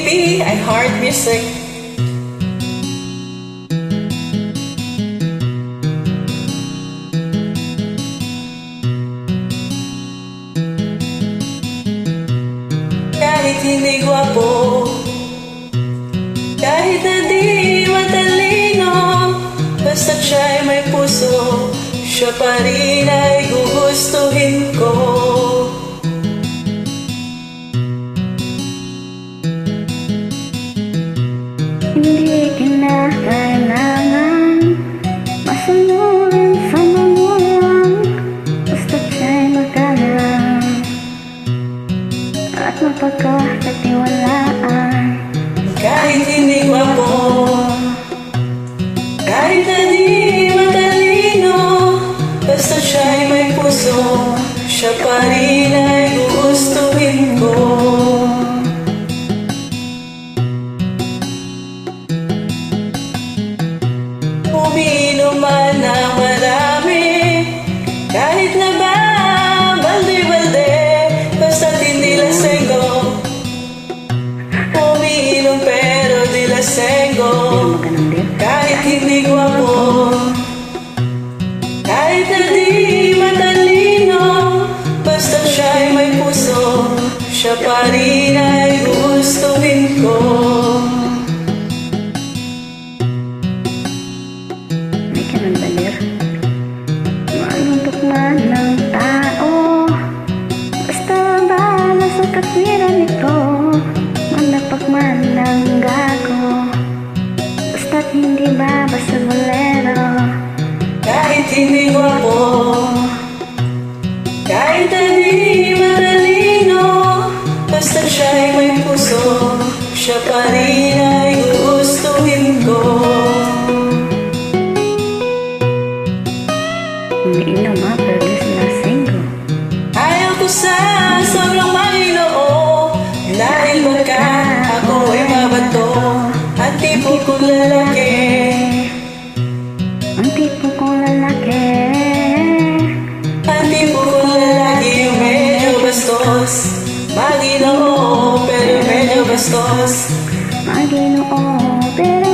baby, I heart music. Kahit hindi gwapo, kahit na di matalino, basta't siya'y may puso, siya pa rin ay gugustuhin ko. Hindi kinakailangan masunurin sa magulang, basta't siya'y magalang at mapagkakatiwalaan. Kahit hindi gwapo, kahit na di matalino, basta siya'y may puso, siya pa rin ay gugustuhin ko. Umiinom man ng marami, kahit na ba balde-balde, basta't hindi lasenggo. Umiinom pero di lasenggo. Kahit hindi gwapo, kahit na di matalino, basta siya'y may puso, siya pa rin ay gustuhin ko. May ganun balir, manuntok man ng tao, basta bahala sa katwiran nito, mandapak man ng gago, basta't hindi babas sa bolero. Kahit hindi gwapo, kahit na di matalino, basta siya'y may puso, siya pa rin ay gugustuhin ko. Umiinom ha, pero di sila single. Ayaw ko sa sobrang Manginoo, dahil baka ako ay mabato, at tipo kong lalaki. Ang tipo kong lalaki, Ang tipo kong lalaki yung medyo bastos, Manginoo pero medyo bastos. Maginoo, pero